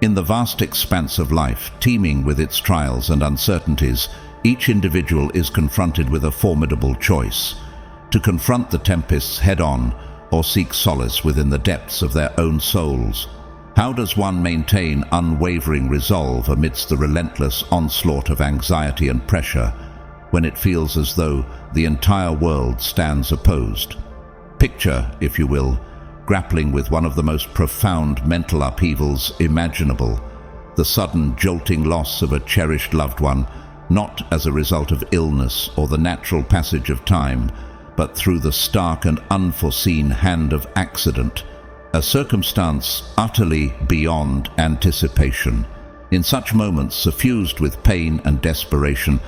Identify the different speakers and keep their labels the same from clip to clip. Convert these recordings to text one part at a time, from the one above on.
Speaker 1: In the vast expanse of life, teeming with its trials and uncertainties, each individual is confronted with a formidable choice: to confront the tempests head-on or seek solace within the depths of their own souls. How does one maintain unwavering resolve amidst the relentless onslaught of anxiety and pressure when it feels as though the entire world stands opposed? Picture, if you will, grappling with one of the most profound mental upheavals imaginable, the sudden jolting loss of a cherished loved one, not as a result of illness or the natural passage of time, but through the stark and unforeseen hand of accident, a circumstance utterly beyond anticipation. In such moments, suffused with pain and desperation,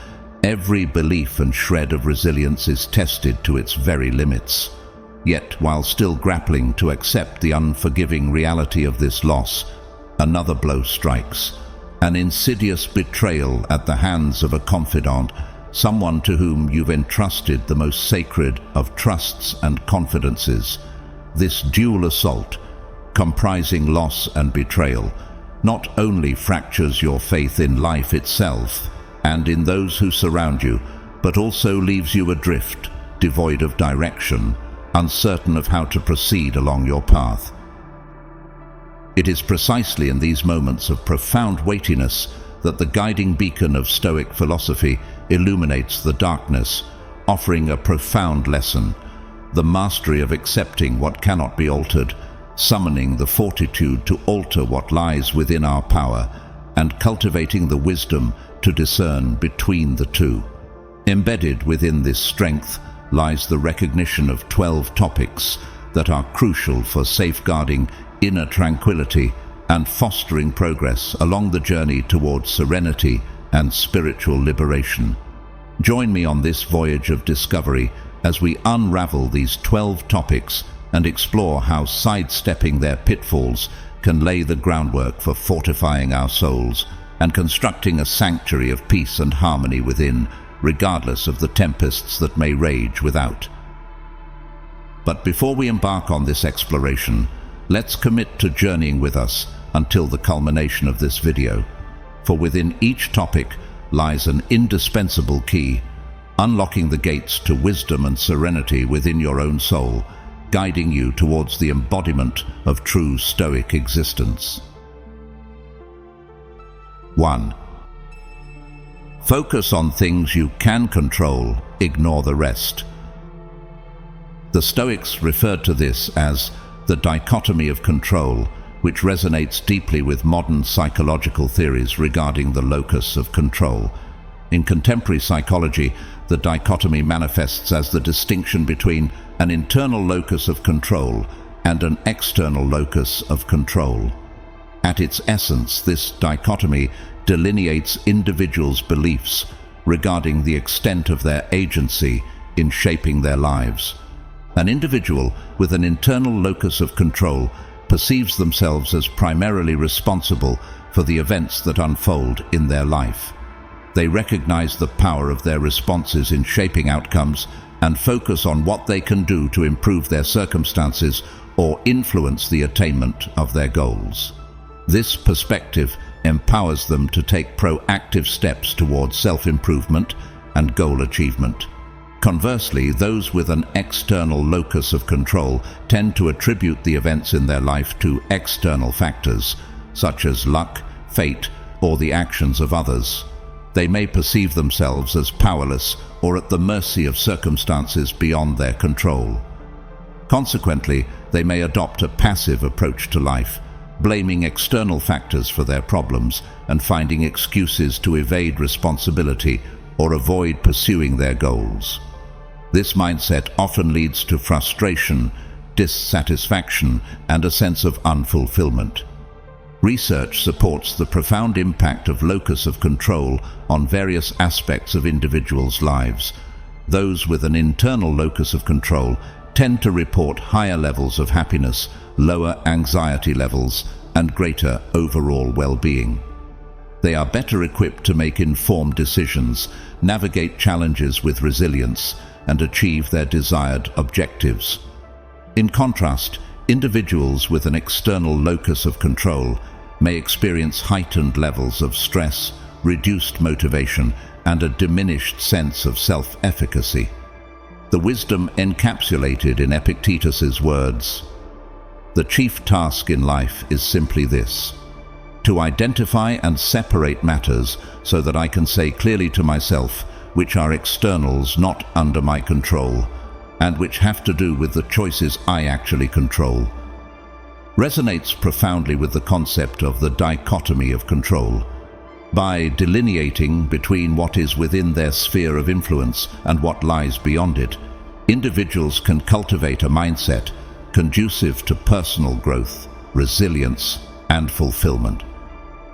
Speaker 1: every belief and shred of resilience is tested to its very limits. Yet, while still grappling to accept the unforgiving reality of this loss, another blow strikes. An insidious betrayal at the hands of a confidant, someone to whom you've entrusted the most sacred of trusts and confidences. This dual assault, comprising loss and betrayal, not only fractures your faith in life itself and in those who surround you, but also leaves you adrift, devoid of direction, uncertain of how to proceed along your path. It is precisely in these moments of profound weightiness that the guiding beacon of Stoic philosophy illuminates the darkness, offering a profound lesson: the mastery of accepting what cannot be altered, summoning the fortitude to alter what lies within our power, and cultivating the wisdom to discern between the two. Embedded within this strength lies the recognition of 12 topics that are crucial for safeguarding inner tranquility and fostering progress along the journey towards serenity and spiritual liberation. Join me on this voyage of discovery as we unravel these 12 topics and explore how sidestepping their pitfalls can lay the groundwork for fortifying our souls and constructing a sanctuary of peace and harmony within, regardless of the tempests that may rage without. But before we embark on this exploration, let's commit to journeying with us until the culmination of this video, for within each topic lies an indispensable key, unlocking the gates to wisdom and serenity within your own soul, guiding you towards the embodiment of true Stoic existence. 1. Focus on things you can control, ignore the rest. The Stoics referred to this as the dichotomy of control, which resonates deeply with modern psychological theories regarding the locus of control. In contemporary psychology, the dichotomy manifests as the distinction between an internal locus of control and an external locus of control. At its essence, this dichotomy delineates individuals' beliefs regarding the extent of their agency in shaping their lives. An individual with an internal locus of control perceives themselves as primarily responsible for the events that unfold in their life. They recognize the power of their responses in shaping outcomes and focus on what they can do to improve their circumstances or influence the attainment of their goals. This perspective empowers them to take proactive steps towards self-improvement and goal achievement. Conversely, those with an external locus of control tend to attribute the events in their life to external factors, such as luck, fate, or the actions of others. They may perceive themselves as powerless or at the mercy of circumstances beyond their control. Consequently, they may adopt a passive approach to life, blaming external factors for their problems and finding excuses to evade responsibility or avoid pursuing their goals. This mindset often leads to frustration, dissatisfaction, and a sense of unfulfillment. Research supports the profound impact of locus of control on various aspects of individuals' lives. Those with an internal locus of control tend to report higher levels of happiness, lower anxiety levels, and greater overall well-being. They are better equipped to make informed decisions, navigate challenges with resilience, and achieve their desired objectives. In contrast, individuals with an external locus of control may experience heightened levels of stress, reduced motivation, and a diminished sense of self-efficacy. The wisdom encapsulated in Epictetus's words, "The chief task in life is simply this: to identify and separate matters so that I can say clearly to myself which are externals not under my control, and which have to do with the choices I actually control," resonates profoundly with the concept of the dichotomy of control. By delineating between what is within their sphere of influence and what lies beyond it, individuals can cultivate a mindset conducive to personal growth, resilience, and fulfillment.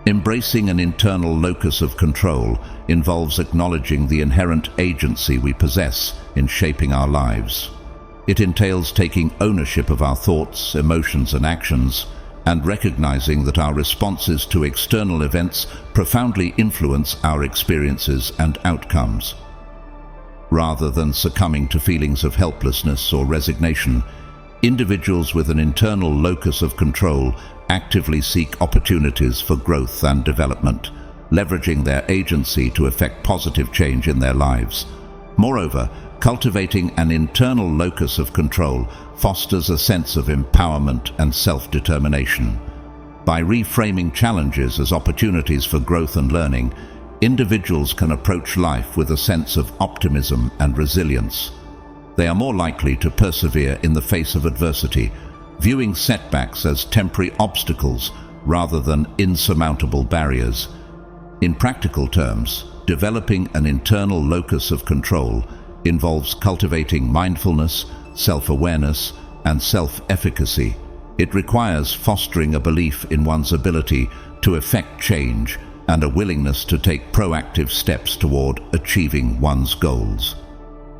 Speaker 1: Embracing an internal locus of control involves acknowledging the inherent agency we possess in shaping our lives. It entails taking ownership of our thoughts, emotions, and actions, and recognizing that our responses to external events profoundly influence our experiences and outcomes. Rather than succumbing to feelings of helplessness or resignation, individuals with an internal locus of control actively seek opportunities for growth and development, leveraging their agency to effect positive change in their lives. Moreover, cultivating an internal locus of control fosters a sense of empowerment and self-determination. By reframing challenges as opportunities for growth and learning, individuals can approach life with a sense of optimism and resilience. They are more likely to persevere in the face of adversity, viewing setbacks as temporary obstacles rather than insurmountable barriers. In practical terms, developing an internal locus of control involves cultivating mindfulness, self-awareness, and self-efficacy. It requires fostering a belief in one's ability to effect change and a willingness to take proactive steps toward achieving one's goals.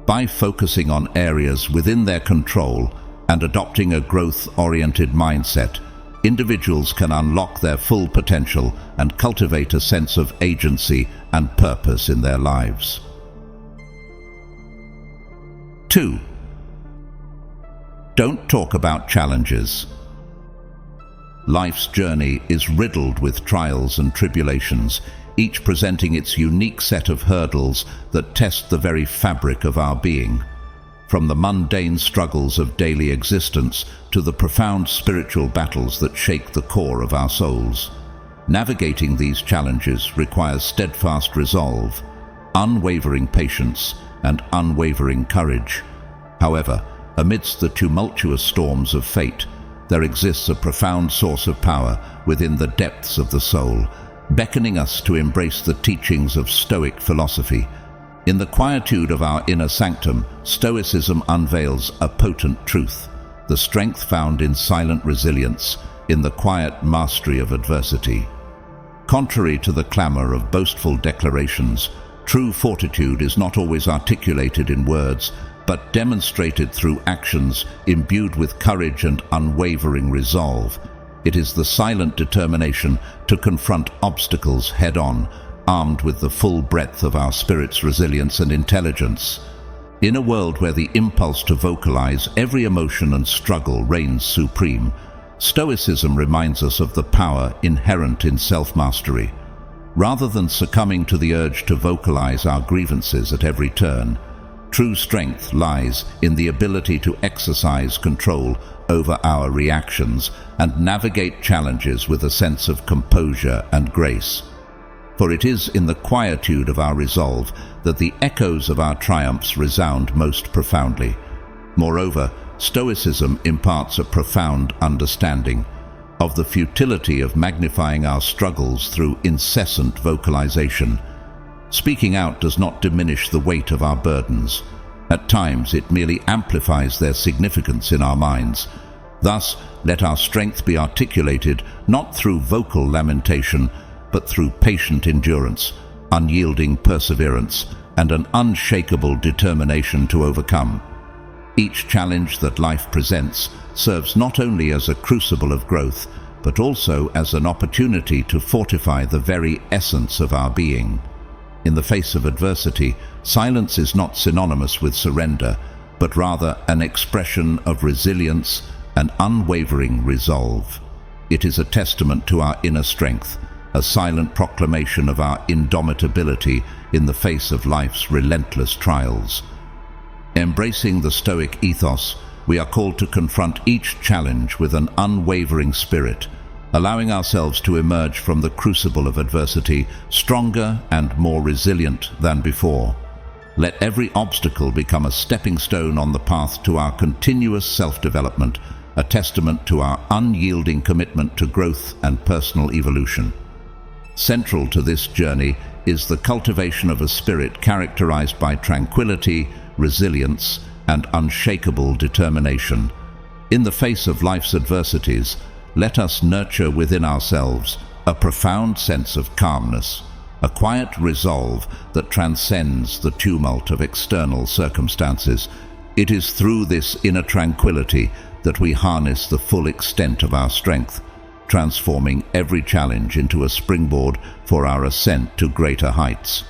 Speaker 1: By focusing on areas within their control and adopting a growth-oriented mindset, individuals can unlock their full potential and cultivate a sense of agency and purpose in their lives. 2. Don't talk about challenges. Life's journey is riddled with trials and tribulations, each presenting its unique set of hurdles that test the very fabric of our being. From the mundane struggles of daily existence to the profound spiritual battles that shake the core of our souls. Navigating these challenges requires steadfast resolve, unwavering patience, and unwavering courage. However, amidst the tumultuous storms of fate, there exists a profound source of power within the depths of the soul, beckoning us to embrace the teachings of Stoic philosophy. In the quietude of our inner sanctum, Stoicism unveils a potent truth, the strength found in silent resilience, in the quiet mastery of adversity. Contrary to the clamor of boastful declarations, true fortitude is not always articulated in words, but demonstrated through actions imbued with courage and unwavering resolve. It is the silent determination to confront obstacles head-on, armed with the full breadth of our spirit's resilience and intelligence. In a world where the impulse to vocalize every emotion and struggle reigns supreme, Stoicism reminds us of the power inherent in self-mastery. Rather than succumbing to the urge to vocalize our grievances at every turn, true strength lies in the ability to exercise control over our reactions and navigate challenges with a sense of composure and grace. For it is in the quietude of our resolve that the echoes of our triumphs resound most profoundly. Moreover, Stoicism imparts a profound understanding of the futility of magnifying our struggles through incessant vocalization. Speaking out does not diminish the weight of our burdens. At times, it merely amplifies their significance in our minds. Thus, let our strength be articulated not through vocal lamentation, but through patient endurance, unyielding perseverance, and an unshakable determination to overcome. Each challenge that life presents serves not only as a crucible of growth, but also as an opportunity to fortify the very essence of our being. In the face of adversity, silence is not synonymous with surrender, but rather an expression of resilience and unwavering resolve. It is a testament to our inner strength, a silent proclamation of our indomitability in the face of life's relentless trials. Embracing the Stoic ethos, we are called to confront each challenge with an unwavering spirit, allowing ourselves to emerge from the crucible of adversity stronger and more resilient than before. Let every obstacle become a stepping stone on the path to our continuous self-development, a testament to our unyielding commitment to growth and personal evolution. Central to this journey is the cultivation of a spirit characterized by tranquility, resilience, and unshakable determination. In the face of life's adversities, let us nurture within ourselves a profound sense of calmness, a quiet resolve that transcends the tumult of external circumstances. It is through this inner tranquility that we harness the full extent of our strength, transforming every challenge into a springboard for our ascent to greater heights.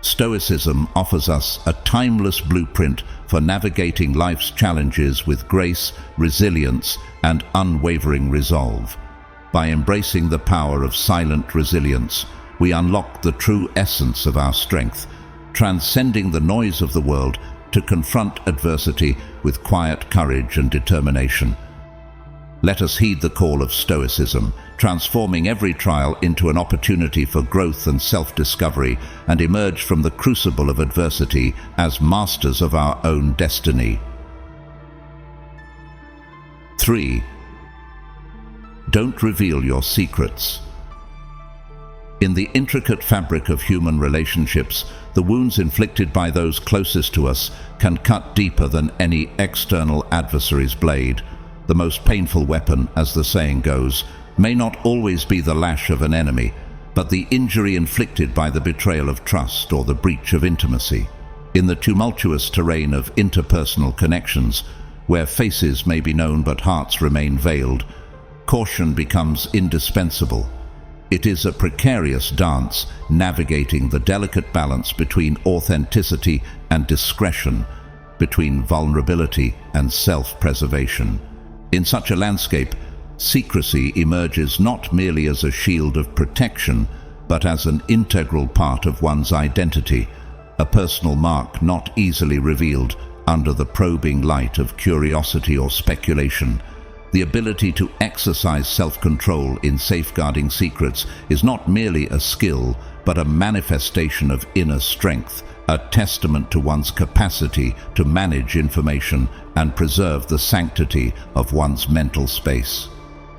Speaker 1: Stoicism offers us a timeless blueprint for navigating life's challenges with grace, resilience, and unwavering resolve. By embracing the power of silent resilience, we unlock the true essence of our strength, transcending the noise of the world to confront adversity with quiet courage and determination. Let us heed the call of Stoicism, transforming every trial into an opportunity for growth and self-discovery, and emerge from the crucible of adversity as masters of our own destiny. 3. Don't reveal your secrets. In the intricate fabric of human relationships, the wounds inflicted by those closest to us can cut deeper than any external adversary's blade. The most painful weapon, as the saying goes, may not always be the lash of an enemy, but the injury inflicted by the betrayal of trust or the breach of intimacy. In the tumultuous terrain of interpersonal connections, where faces may be known but hearts remain veiled, caution becomes indispensable. It is a precarious dance, navigating the delicate balance between authenticity and discretion, between vulnerability and self-preservation. In such a landscape, secrecy emerges not merely as a shield of protection, but as an integral part of one's identity, a personal mark not easily revealed under the probing light of curiosity or speculation. The ability to exercise self-control in safeguarding secrets is not merely a skill, but a manifestation of inner strength, a testament to one's capacity to manage information and preserve the sanctity of one's mental space.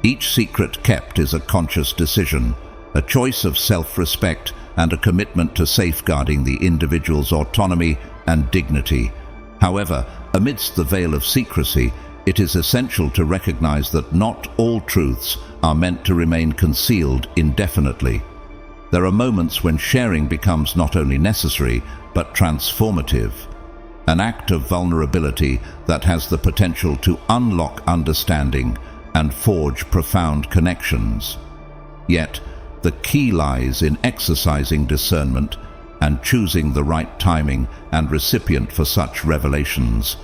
Speaker 1: Each secret kept is a conscious decision, a choice of self-respect and a commitment to safeguarding the individual's autonomy and dignity. However, amidst the veil of secrecy, it is essential to recognize that not all truths are meant to remain concealed indefinitely. There are moments when sharing becomes not only necessary, but transformative, an act of vulnerability that has the potential to unlock understanding and forge profound connections. Yet, the key lies in exercising discernment and choosing the right timing and recipient for such revelations.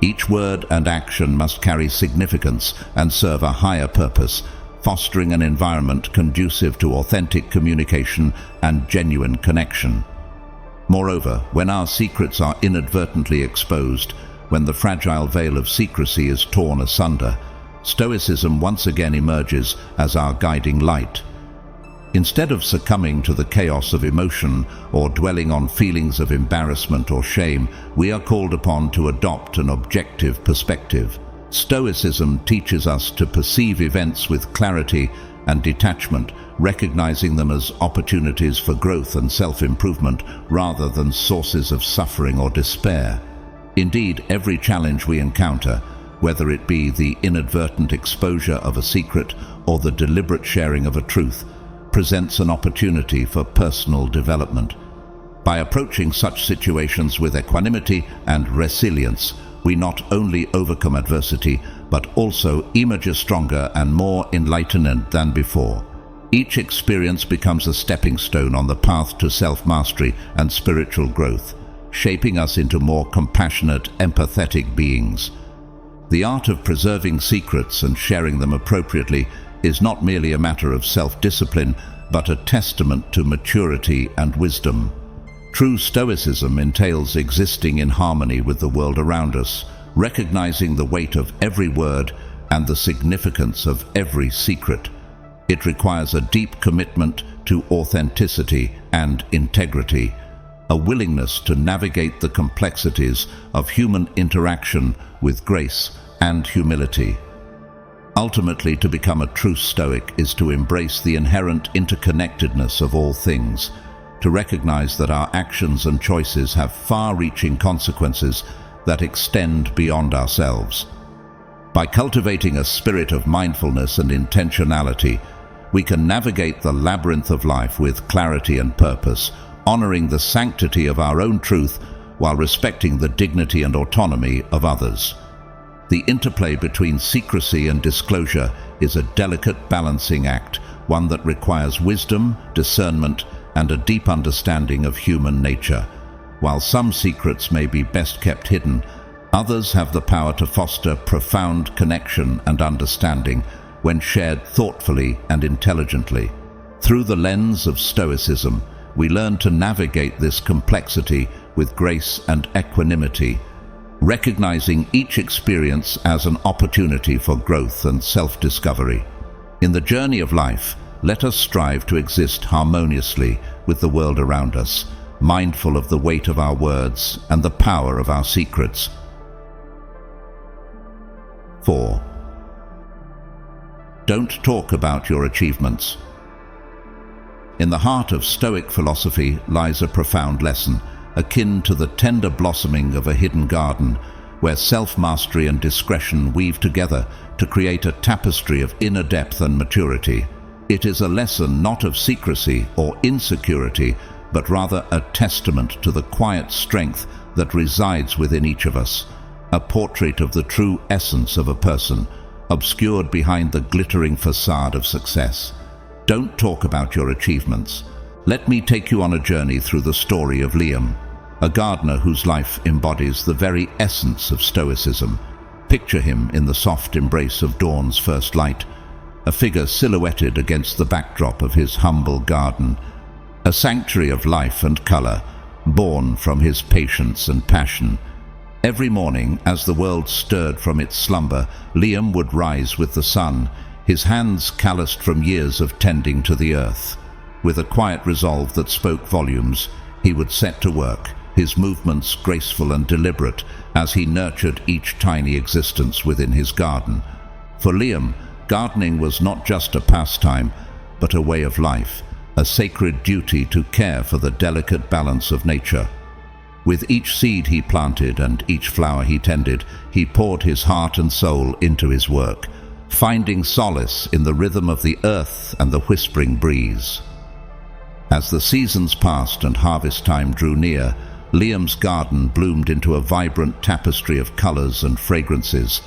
Speaker 1: Each word and action must carry significance and serve a higher purpose, fostering an environment conducive to authentic communication and genuine connection. Moreover, when our secrets are inadvertently exposed, when the fragile veil of secrecy is torn asunder, Stoicism once again emerges as our guiding light. Instead of succumbing to the chaos of emotion or dwelling on feelings of embarrassment or shame, we are called upon to adopt an objective perspective. Stoicism teaches us to perceive events with clarity and detachment, recognizing them as opportunities for growth and self-improvement rather than sources of suffering or despair. Indeed, every challenge we encounter, whether it be the inadvertent exposure of a secret or the deliberate sharing of a truth, presents an opportunity for personal development. By approaching such situations with equanimity and resilience, we not only overcome adversity, but also emerge stronger and more enlightened than before. Each experience becomes a stepping stone on the path to self-mastery and spiritual growth, shaping us into more compassionate, empathetic beings. The art of preserving secrets and sharing them appropriately is not merely a matter of self-discipline, but a testament to maturity and wisdom. True Stoicism entails existing in harmony with the world around us, recognizing the weight of every word and the significance of every secret. It requires a deep commitment to authenticity and integrity, a willingness to navigate the complexities of human interaction with grace and humility. Ultimately, to become a true Stoic is to embrace the inherent interconnectedness of all things, to recognize that our actions and choices have far-reaching consequences that extend beyond ourselves. By cultivating a spirit of mindfulness and intentionality, we can navigate the labyrinth of life with clarity and purpose, honoring the sanctity of our own truth while respecting the dignity and autonomy of others. The interplay between secrecy and disclosure is a delicate balancing act, one that requires wisdom, discernment, and a deep understanding of human nature. While some secrets may be best kept hidden, others have the power to foster profound connection and understanding when shared thoughtfully and intelligently. Through the lens of Stoicism, we learn to navigate this complexity with grace and equanimity, recognizing each experience as an opportunity for growth and self-discovery. In the journey of life, let us strive to exist harmoniously with the world around us, mindful of the weight of our words and the power of our secrets. 4. Don't talk about your achievements. In the heart of Stoic philosophy lies a profound lesson, akin to the tender blossoming of a hidden garden, where self-mastery and discretion weave together to create a tapestry of inner depth and maturity. It is a lesson not of secrecy or insecurity, but rather a testament to the quiet strength that resides within each of us, a portrait of the true essence of a person, obscured behind the glittering facade of success. Don't talk about your achievements. Let me take you on a journey through the story of Liam, a gardener whose life embodies the very essence of Stoicism. Picture him in the soft embrace of dawn's first light, a figure silhouetted against the backdrop of his humble garden, a sanctuary of life and color, born from his patience and passion. Every morning, as the world stirred from its slumber, Liam would rise with the sun, his hands calloused from years of tending to the earth. With a quiet resolve that spoke volumes, he would set to work, his movements graceful and deliberate as he nurtured each tiny existence within his garden. For Liam, gardening was not just a pastime, but a way of life, a sacred duty to care for the delicate balance of nature. With each seed he planted and each flower he tended, he poured his heart and soul into his work, finding solace in the rhythm of the earth and the whispering breeze. As the seasons passed and harvest time drew near, Liam's garden bloomed into a vibrant tapestry of colors and fragrances,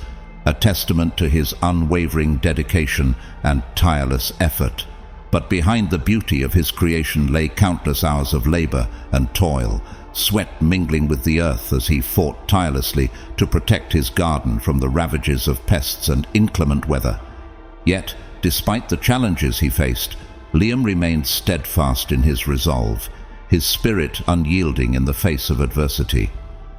Speaker 1: a testament to his unwavering dedication and tireless effort. But behind the beauty of his creation lay countless hours of labor and toil, sweat mingling with the earth as he fought tirelessly to protect his garden from the ravages of pests and inclement weather. Yet, despite the challenges he faced, Liam remained steadfast in his resolve, his spirit unyielding in the face of adversity.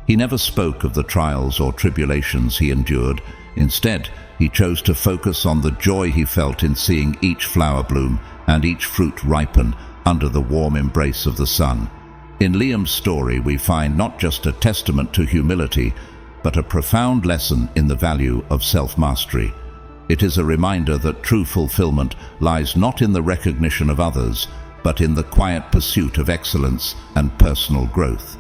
Speaker 1: He never spoke of the trials or tribulations he endured. Instead, he chose to focus on the joy he felt in seeing each flower bloom and each fruit ripen under the warm embrace of the sun. In Liam's story, we find not just a testament to humility, but a profound lesson in the value of self-mastery. It is a reminder that true fulfillment lies not in the recognition of others, but in the quiet pursuit of excellence and personal growth.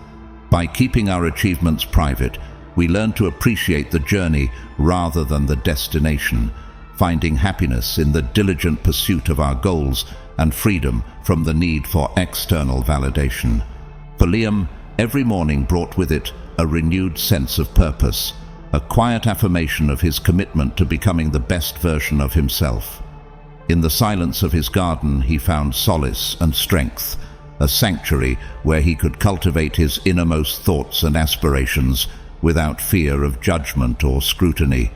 Speaker 1: By keeping our achievements private, we learn to appreciate the journey rather than the destination, finding happiness in the diligent pursuit of our goals and freedom from the need for external validation. For Liam, every morning brought with it a renewed sense of purpose, a quiet affirmation of his commitment to becoming the best version of himself. In the silence of his garden, he found solace and strength, a sanctuary where he could cultivate his innermost thoughts and aspirations without fear of judgment or scrutiny.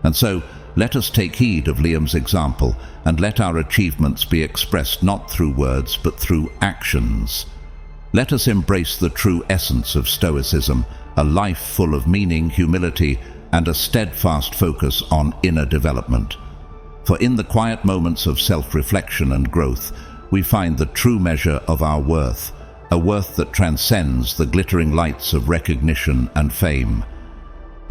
Speaker 1: And so, let us take heed of Liam's example and let our achievements be expressed not through words but through actions. Let us embrace the true essence of Stoicism, a life full of meaning, humility, and a steadfast focus on inner development. For in the quiet moments of self-reflection and growth, we find the true measure of our worth, a worth that transcends the glittering lights of recognition and fame.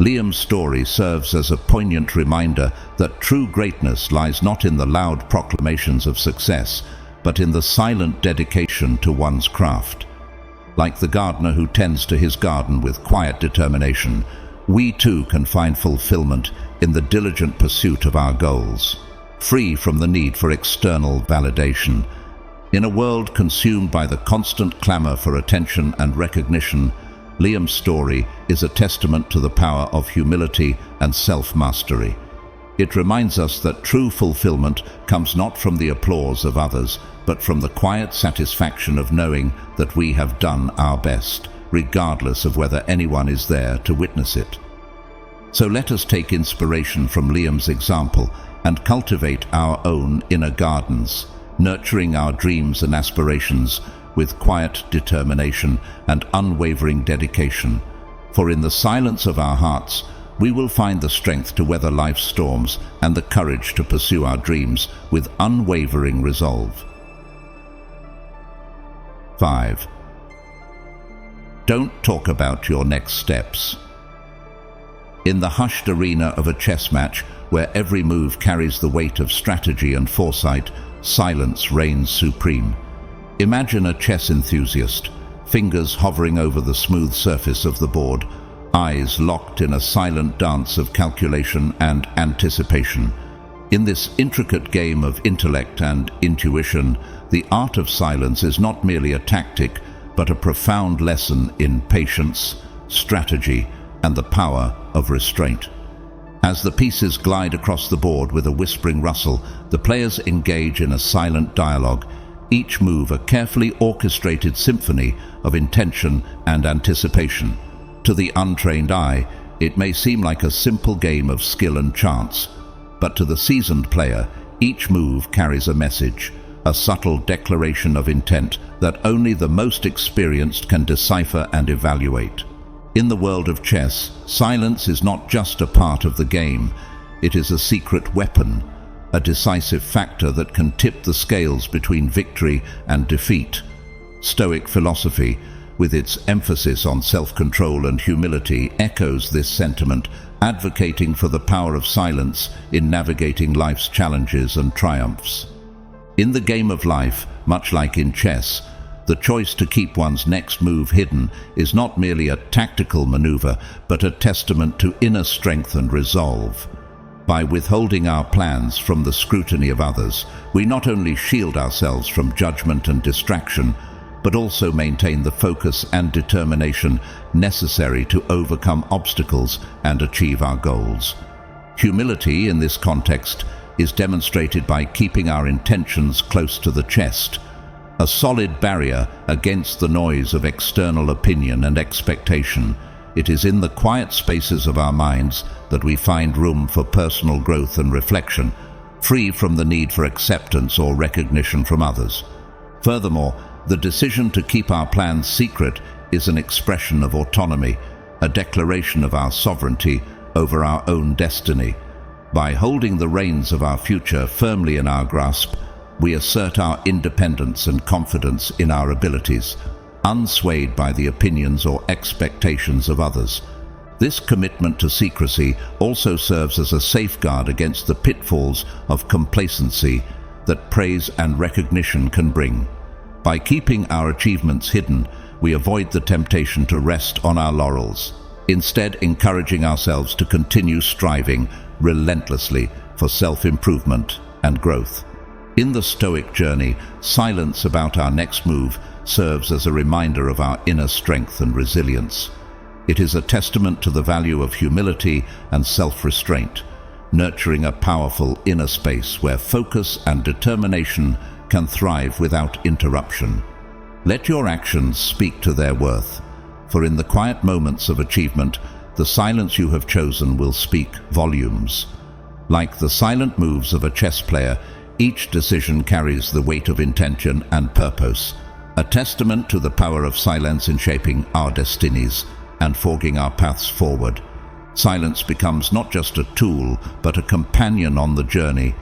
Speaker 1: Liam's story serves as a poignant reminder that true greatness lies not in the loud proclamations of success, but in the silent dedication to one's craft. Like the gardener who tends to his garden with quiet determination, we too can find fulfillment in the diligent pursuit of our goals, free from the need for external validation. In a world consumed by the constant clamor for attention and recognition, Liam's story is a testament to the power of humility and self-mastery. It reminds us that true fulfillment comes not from the applause of others, but from the quiet satisfaction of knowing that we have done our best, regardless of whether anyone is there to witness it. So let us take inspiration from Liam's example and cultivate our own inner gardens, nurturing our dreams and aspirations with quiet determination and unwavering dedication. For in the silence of our hearts, we will find the strength to weather life's storms and the courage to pursue our dreams with unwavering resolve. 5. Don't talk about your next steps. In the hushed arena of a chess match, where every move carries the weight of strategy and foresight, silence reigns supreme. Imagine a chess enthusiast, fingers hovering over the smooth surface of the board, eyes locked in a silent dance of calculation and anticipation. In this intricate game of intellect and intuition, the art of silence is not merely a tactic, but a profound lesson in patience, strategy, and the power of restraint. As the pieces glide across the board with a whispering rustle, the players engage in a silent dialogue, each move a carefully orchestrated symphony of intention and anticipation. To the untrained eye, it may seem like a simple game of skill and chance, but to the seasoned player, each move carries a message, a subtle declaration of intent that only the most experienced can decipher and evaluate. In the world of chess, silence is not just a part of the game, it is a secret weapon, a decisive factor that can tip the scales between victory and defeat. Stoic philosophy, with its emphasis on self-control and humility, echoes this sentiment, advocating for the power of silence in navigating life's challenges and triumphs. In the game of life, much like in chess, the choice to keep one's next move hidden is not merely a tactical maneuver, but a testament to inner strength and resolve. By withholding our plans from the scrutiny of others, we not only shield ourselves from judgment and distraction, but also maintain the focus and determination necessary to overcome obstacles and achieve our goals. Humility, in this context, is demonstrated by keeping our intentions close to the chest, a solid barrier against the noise of external opinion and expectation. It is in the quiet spaces of our minds that we find room for personal growth and reflection, free from the need for acceptance or recognition from others. Furthermore, the decision to keep our plans secret is an expression of autonomy, a declaration of our sovereignty over our own destiny. By holding the reins of our future firmly in our grasp, we assert our independence and confidence in our abilities, unswayed by the opinions or expectations of others. This commitment to secrecy also serves as a safeguard against the pitfalls of complacency that praise and recognition can bring. By keeping our achievements hidden, we avoid the temptation to rest on our laurels, instead encouraging ourselves to continue striving relentlessly for self-improvement and growth. In the Stoic journey, silence about our next move serves as a reminder of our inner strength and resilience. It is a testament to the value of humility and self-restraint, nurturing a powerful inner space where focus and determination can thrive without interruption. Let your actions speak to their worth, for in the quiet moments of achievement, the silence you have chosen will speak volumes. Like the silent moves of a chess player, each decision carries the weight of intention and purpose, a testament to the power of silence in shaping our destinies and forging our paths forward. Silence becomes not just a tool, but a companion on the journey,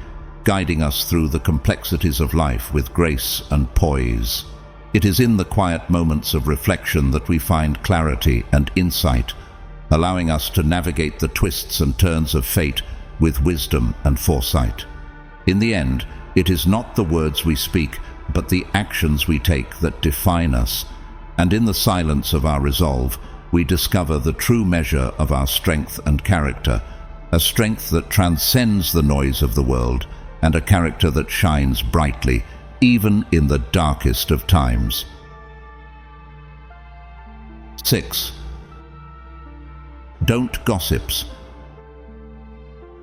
Speaker 1: guiding us through the complexities of life with grace and poise. It is in the quiet moments of reflection that we find clarity and insight, allowing us to navigate the twists and turns of fate with wisdom and foresight. In the end, it is not the words we speak, but the actions we take that define us, and in the silence of our resolve, we discover the true measure of our strength and character, a strength that transcends the noise of the world, and a character that shines brightly, even in the darkest of times. 6. Don't gossips.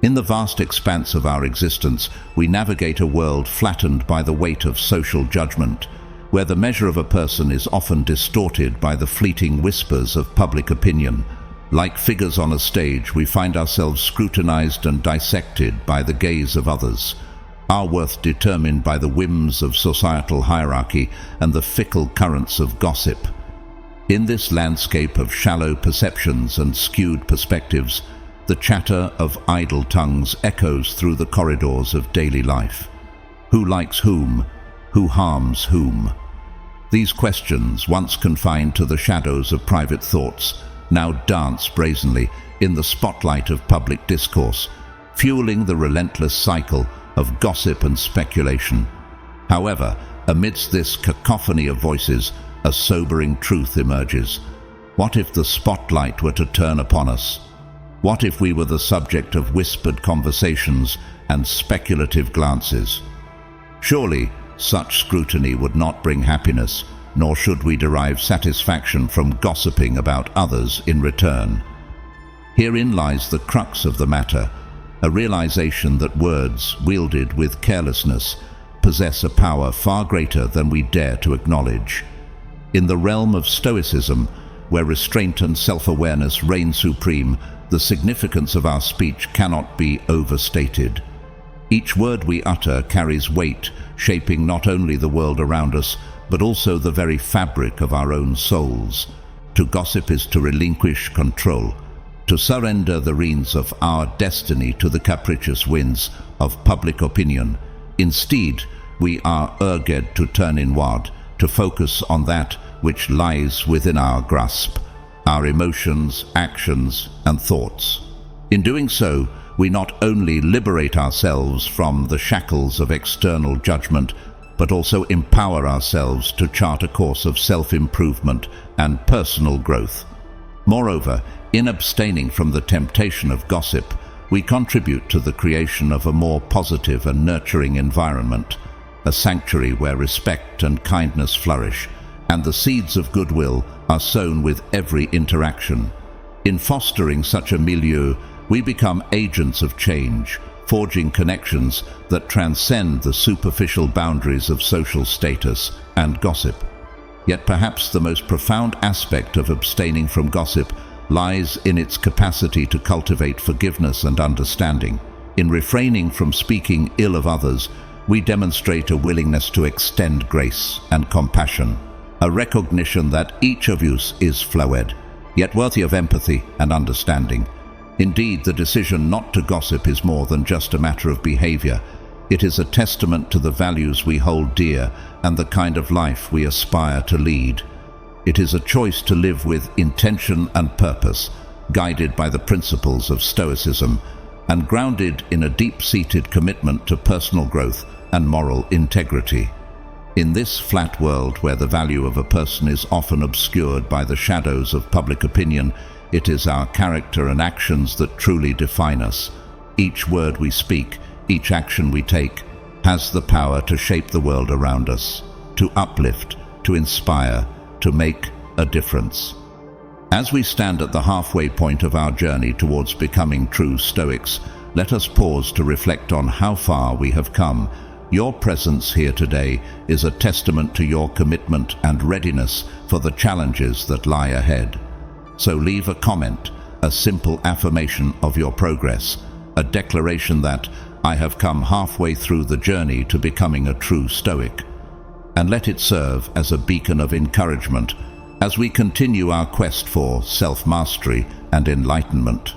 Speaker 1: In the vast expanse of our existence, we navigate a world flattened by the weight of social judgment, where the measure of a person is often distorted by the fleeting whispers of public opinion. Like figures on a stage, we find ourselves scrutinized and dissected by the gaze of others, our worth determined by the whims of societal hierarchy and the fickle currents of gossip. In this landscape of shallow perceptions and skewed perspectives, the chatter of idle tongues echoes through the corridors of daily life. Who likes whom? Who harms whom? These questions, once confined to the shadows of private thoughts, now dance brazenly in the spotlight of public discourse, fueling the relentless cycle of gossip and speculation. However, amidst this cacophony of voices, a sobering truth emerges. What if the spotlight were to turn upon us? What if we were the subject of whispered conversations and speculative glances? Surely, such scrutiny would not bring happiness, nor should we derive satisfaction from gossiping about others in return. Herein lies the crux of the matter, a realization that words, wielded with carelessness, possess a power far greater than we dare to acknowledge. In the realm of Stoicism, where restraint and self-awareness reign supreme, the significance of our speech cannot be overstated. Each word we utter carries weight, shaping not only the world around us, but also the very fabric of our own souls. To gossip is to relinquish control, to surrender the reins of our destiny to the capricious winds of public opinion. Instead, we are urged to turn inward, to focus on that which lies within our grasp, our emotions, actions, and thoughts. In doing so, we not only liberate ourselves from the shackles of external judgment, but also empower ourselves to chart a course of self-improvement and personal growth. Moreover, in abstaining from the temptation of gossip, we contribute to the creation of a more positive and nurturing environment, a sanctuary where respect and kindness flourish, and the seeds of goodwill are sown with every interaction. In fostering such a milieu, we become agents of change, forging connections that transcend the superficial boundaries of social status and gossip. Yet perhaps the most profound aspect of abstaining from gossip lies in its capacity to cultivate forgiveness and understanding. In refraining from speaking ill of others, we demonstrate a willingness to extend grace and compassion, a recognition that each of us is flawed, yet worthy of empathy and understanding. Indeed, the decision not to gossip is more than just a matter of behavior. It is a testament to the values we hold dear and the kind of life we aspire to lead. It is a choice to live with intention and purpose, guided by the principles of Stoicism, and grounded in a deep-seated commitment to personal growth and moral integrity. In this flat world where the value of a person is often obscured by the shadows of public opinion, it is our character and actions that truly define us. Each word we speak, each action we take, has the power to shape the world around us, to uplift, to inspire, to make a difference. As we stand at the halfway point of our journey towards becoming true Stoics, let us pause to reflect on how far we have come. Your presence here today is a testament to your commitment and readiness for the challenges that lie ahead. So leave a comment, a simple affirmation of your progress, a declaration that I have come halfway through the journey to becoming a true Stoic. And let it serve as a beacon of encouragement as we continue our quest for self-mastery and enlightenment.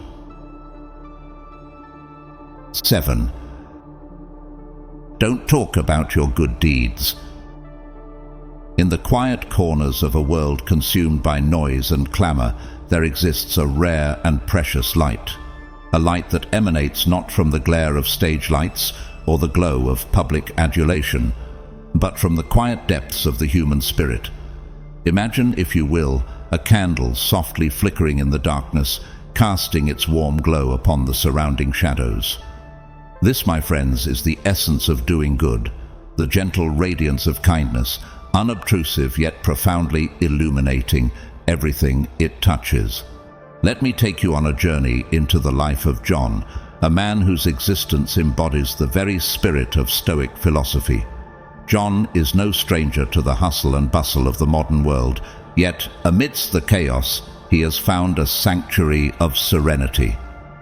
Speaker 1: 7. Don't talk about your good deeds. In the quiet corners of a world consumed by noise and clamor, there exists a rare and precious light. A light that emanates not from the glare of stage lights or the glow of public adulation, but from the quiet depths of the human spirit. Imagine, if you will, a candle softly flickering in the darkness, casting its warm glow upon the surrounding shadows. This, my friends, is the essence of doing good, the gentle radiance of kindness, unobtrusive yet profoundly illuminating everything it touches. Let me take you on a journey into the life of John, a man whose existence embodies the very spirit of Stoic philosophy. John is no stranger to the hustle and bustle of the modern world, yet amidst the chaos, he has found a sanctuary of serenity,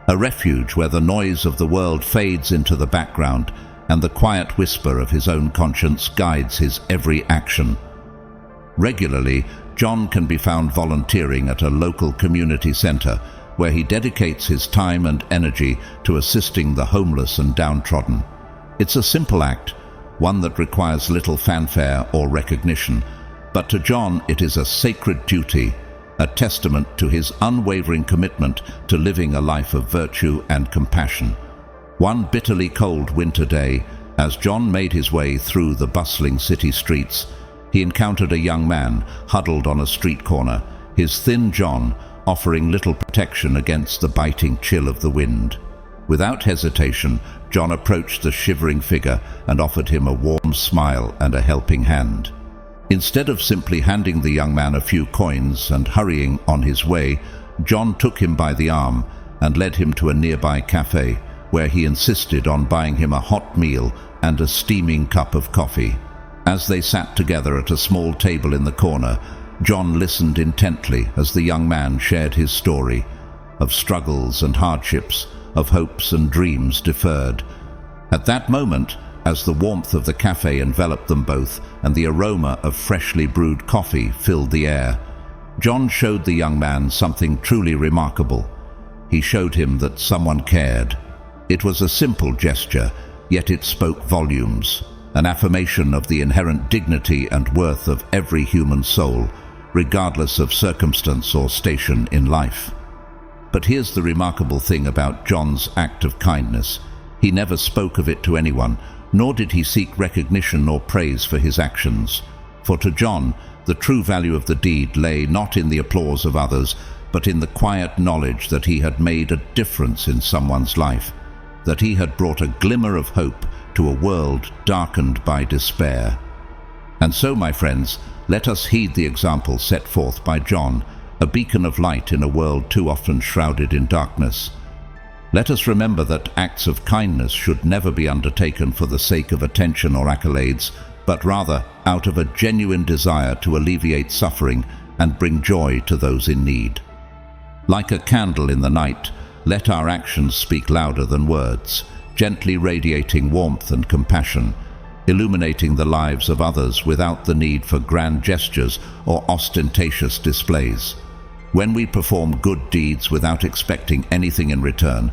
Speaker 1: a refuge where the noise of the world fades into the background and the quiet whisper of his own conscience guides his every action. Regularly, John can be found volunteering at a local community center where he dedicates his time and energy to assisting the homeless and downtrodden. It's a simple act, one that requires little fanfare or recognition, but to John it is a sacred duty, a testament to his unwavering commitment to living a life of virtue and compassion. One bitterly cold winter day, as John made his way through the bustling city streets, he encountered a young man huddled on a street corner, his thin John offering little protection against the biting chill of the wind. Without hesitation, John approached the shivering figure and offered him a warm smile and a helping hand. Instead of simply handing the young man a few coins and hurrying on his way, John took him by the arm and led him to a nearby cafe, where he insisted on buying him a hot meal and a steaming cup of coffee. As they sat together at a small table in the corner, John listened intently as the young man shared his story of struggles and hardships, of hopes and dreams deferred. At that moment, as the warmth of the cafe enveloped them both and the aroma of freshly brewed coffee filled the air, John showed the young man something truly remarkable. He showed him that someone cared. It was a simple gesture, yet it spoke volumes, an affirmation of the inherent dignity and worth of every human soul, regardless of circumstance or station in life. But here's the remarkable thing about John's act of kindness. He never spoke of it to anyone, nor did he seek recognition or praise for his actions. For to John, the true value of the deed lay not in the applause of others, but in the quiet knowledge that he had made a difference in someone's life, that he had brought a glimmer of hope to a world darkened by despair. And so, my friends, let us heed the example set forth by John, a beacon of light in a world too often shrouded in darkness. Let us remember that acts of kindness should never be undertaken for the sake of attention or accolades, but rather out of a genuine desire to alleviate suffering and bring joy to those in need. Like a candle in the night, let our actions speak louder than words, gently radiating warmth and compassion, illuminating the lives of others without the need for grand gestures or ostentatious displays. When we perform good deeds without expecting anything in return,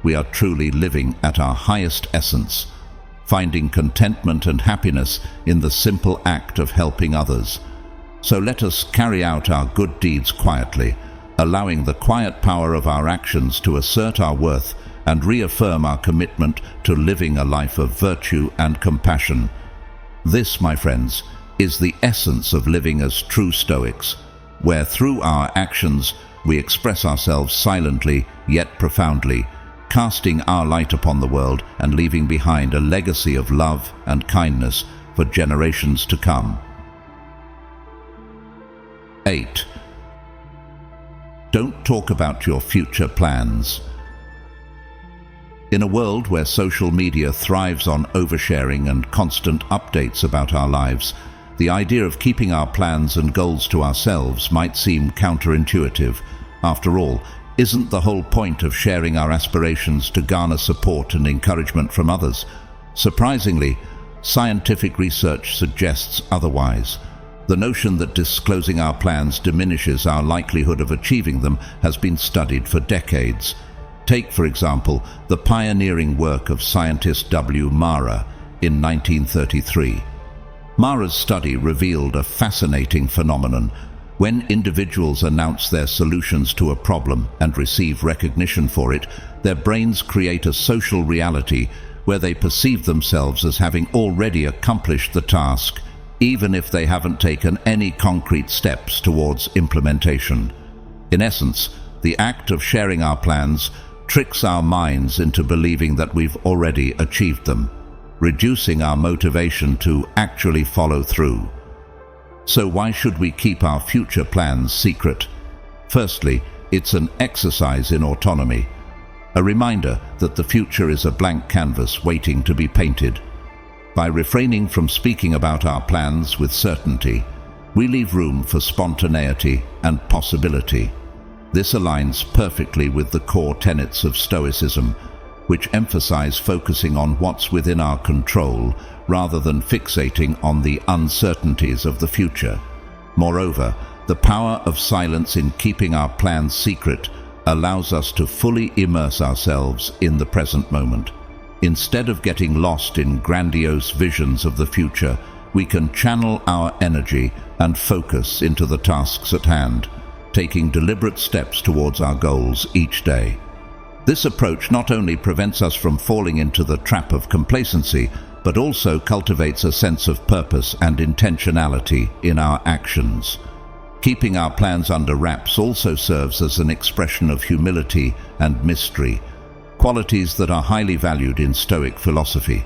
Speaker 1: we are truly living at our highest essence, finding contentment and happiness in the simple act of helping others. So let us carry out our good deeds quietly, allowing the quiet power of our actions to assert our worth and reaffirm our commitment to living a life of virtue and compassion. This, my friends, is the essence of living as true Stoics, where through our actions we express ourselves silently yet profoundly, casting our light upon the world and leaving behind a legacy of love and kindness for generations to come. 8. Don't talk about your future plans. In a world where social media thrives on oversharing and constant updates about our lives, the idea of keeping our plans and goals to ourselves might seem counterintuitive. After all, Isn't the whole point of sharing our aspirations to garner support and encouragement from others? Surprisingly, scientific research suggests otherwise. The notion that disclosing our plans diminishes our likelihood of achieving them has been studied for decades. Take, for example, the pioneering work of scientist W. Mara in 1933. Mara's study revealed a fascinating phenomenon. When individuals announce their solutions to a problem and receive recognition for it, their brains create a social reality where they perceive themselves as having already accomplished the task, even if they haven't taken any concrete steps towards implementation. In essence, the act of sharing our plans tricks our minds into believing that we've already achieved them, reducing our motivation to actually follow through. So why should we keep our future plans secret? Firstly, it's an exercise in autonomy, a reminder that the future is a blank canvas waiting to be painted. By refraining from speaking about our plans with certainty, we leave room for spontaneity and possibility. This aligns perfectly with the core tenets of Stoicism, which emphasize focusing on what's within our control rather than fixating on the uncertainties of the future. Moreover, the power of silence in keeping our plans secret allows us to fully immerse ourselves in the present moment. Instead of getting lost in grandiose visions of the future, we can channel our energy and focus into the tasks at hand, taking deliberate steps towards our goals each day. This approach not only prevents us from falling into the trap of complacency, but also cultivates a sense of purpose and intentionality in our actions. Keeping our plans under wraps also serves as an expression of humility and mystery, qualities that are highly valued in Stoic philosophy.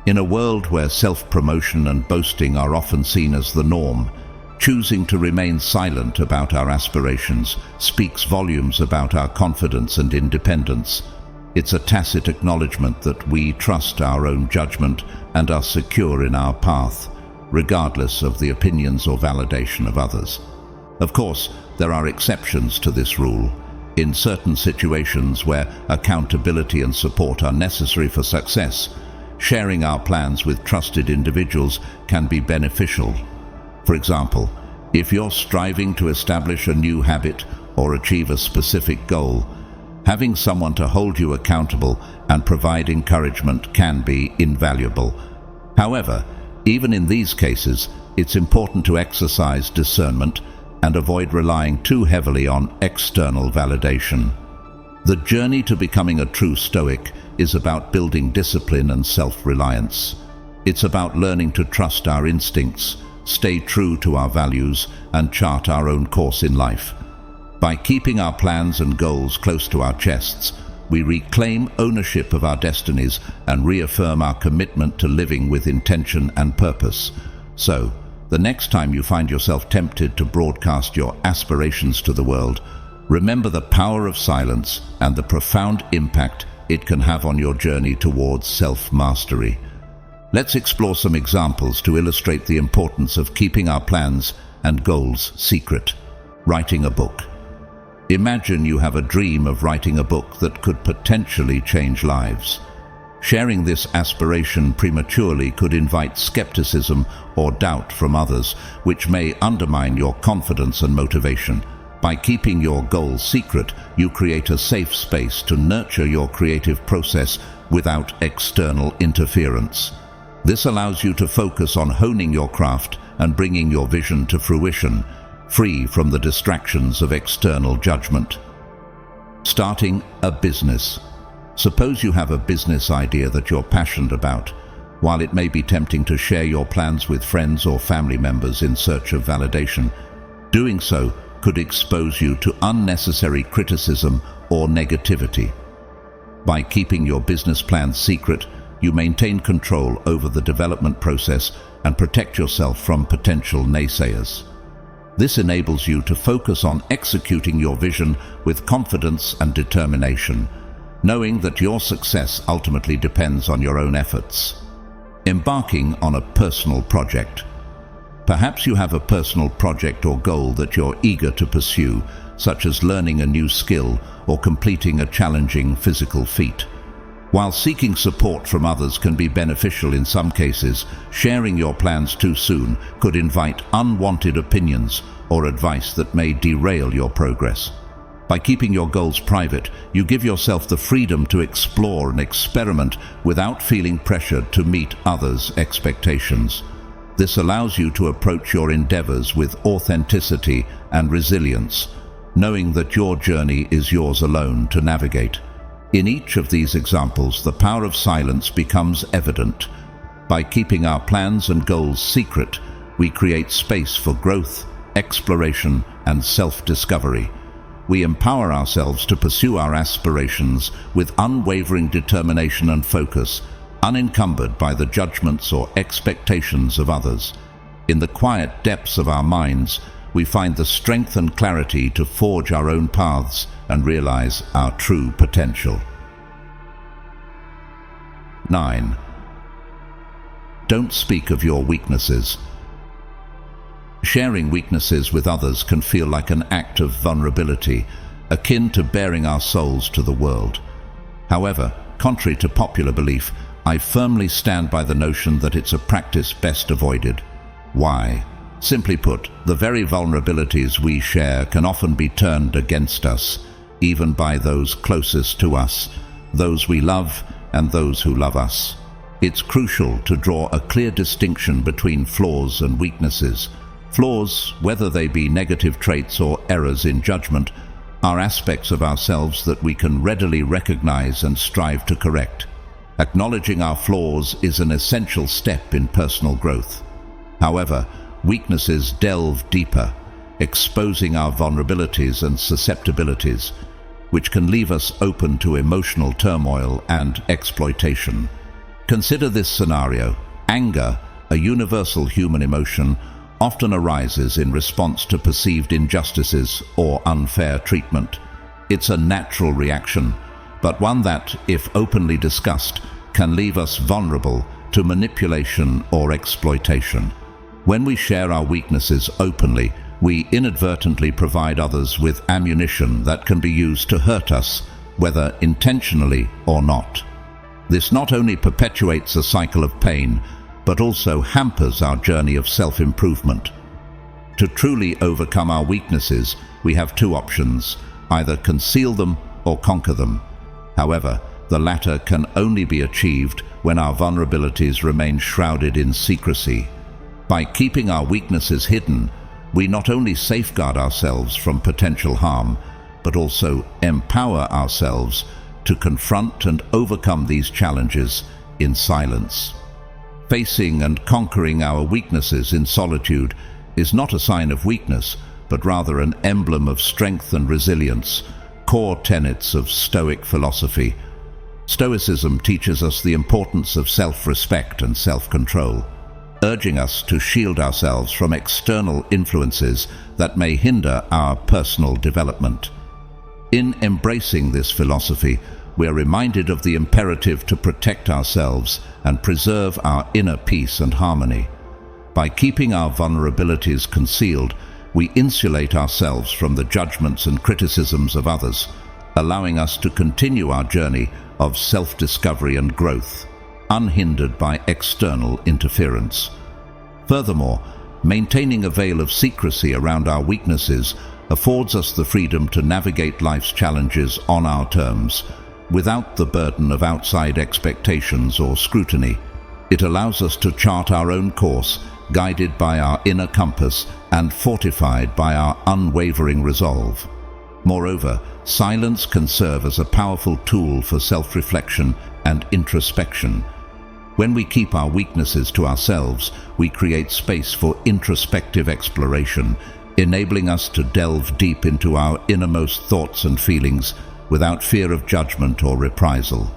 Speaker 1: In a world where self-promotion and boasting are often seen as the norm, choosing to remain silent about our aspirations speaks volumes about our confidence and independence. It's a tacit acknowledgement that we trust our own judgment and are secure in our path, regardless of the opinions or validation of others. Of course, there are exceptions to this rule. In certain situations where accountability and support are necessary for success, sharing our plans with trusted individuals can be beneficial. For example, if you're striving to establish a new habit or achieve a specific goal, having someone to hold you accountable and provide encouragement can be invaluable. However, even in these cases, it's important to exercise discernment and avoid relying too heavily on external validation. The journey to becoming a true Stoic is about building discipline and self-reliance. It's about learning to trust our instincts, stay true to our values, and chart our own course in life. By keeping our plans and goals close to our chests, we reclaim ownership of our destinies and reaffirm our commitment to living with intention and purpose. So, the next time you find yourself tempted to broadcast your aspirations to the world, remember the power of silence and the profound impact it can have on your journey towards self-mastery. Let's explore some examples to illustrate the importance of keeping our plans and goals secret. Writing a book. Imagine you have a dream of writing a book that could potentially change lives. Sharing this aspiration prematurely could invite skepticism or doubt from others, which may undermine your confidence and motivation. By keeping your goals secret, you create a safe space to nurture your creative process without external interference. This allows you to focus on honing your craft and bringing your vision to fruition, free from the distractions of external judgment. Starting a business. Suppose you have a business idea that you're passionate about. While it may be tempting to share your plans with friends or family members in search of validation, doing so could expose you to unnecessary criticism or negativity. By keeping your business plans secret, you maintain control over the development process and protect yourself from potential naysayers. This enables you to focus on executing your vision with confidence and determination, knowing that your success ultimately depends on your own efforts. Embarking on a personal project. Perhaps you have a personal project or goal that you're eager to pursue, such as learning a new skill or completing a challenging physical feat. While seeking support from others can be beneficial in some cases, sharing your plans too soon could invite unwanted opinions or advice that may derail your progress. By keeping your goals private, you give yourself the freedom to explore and experiment without feeling pressured to meet others' expectations. This allows you to approach your endeavors with authenticity and resilience, knowing that your journey is yours alone to navigate. In each of these examples, the power of silence becomes evident. By keeping our plans and goals secret, we create space for growth, exploration, and self-discovery. We empower ourselves to pursue our aspirations with unwavering determination and focus, unencumbered by the judgments or expectations of others. In the quiet depths of our minds, we find the strength and clarity to forge our own paths and realize our true potential. 9. Don't speak of your weaknesses. Sharing weaknesses with others can feel like an act of vulnerability, akin to baring our souls to the world. However, contrary to popular belief, I firmly stand by the notion that it's a practice best avoided. Why? Simply put, the very vulnerabilities we share can often be turned against us, even by those closest to us, those we love and those who love us. It's crucial to draw a clear distinction between flaws and weaknesses. Flaws, whether they be negative traits or errors in judgment, are aspects of ourselves that we can readily recognize and strive to correct. Acknowledging our flaws is an essential step in personal growth. However, weaknesses delve deeper, exposing our vulnerabilities and susceptibilities, which can leave us open to emotional turmoil and exploitation. Consider this scenario. Anger, a universal human emotion, often arises in response to perceived injustices or unfair treatment. It's a natural reaction, but one that, if openly discussed, can leave us vulnerable to manipulation or exploitation. When we share our weaknesses openly, we inadvertently provide others with ammunition that can be used to hurt us, whether intentionally or not. This not only perpetuates a cycle of pain, but also hampers our journey of self-improvement. To truly overcome our weaknesses, we have two options: either conceal them or conquer them. However, the latter can only be achieved when our vulnerabilities remain shrouded in secrecy. By keeping our weaknesses hidden, we not only safeguard ourselves from potential harm, but also empower ourselves to confront and overcome these challenges in silence. Facing and conquering our weaknesses in solitude is not a sign of weakness, but rather an emblem of strength and resilience, core tenets of Stoic philosophy. Stoicism teaches us the importance of self-respect and self-control, urging us to shield ourselves from external influences that may hinder our personal development. In embracing this philosophy, we are reminded of the imperative to protect ourselves and preserve our inner peace and harmony. By keeping our vulnerabilities concealed, we insulate ourselves from the judgments and criticisms of others, allowing us to continue our journey of self-discovery and growth, unhindered by external interference. Furthermore, maintaining a veil of secrecy around our weaknesses affords us the freedom to navigate life's challenges on our terms, without the burden of outside expectations or scrutiny. It allows us to chart our own course, guided by our inner compass and fortified by our unwavering resolve. Moreover, silence can serve as a powerful tool for self-reflection and introspection. When we keep our weaknesses to ourselves, we create space for introspective exploration, enabling us to delve deep into our innermost thoughts and feelings without fear of judgment or reprisal.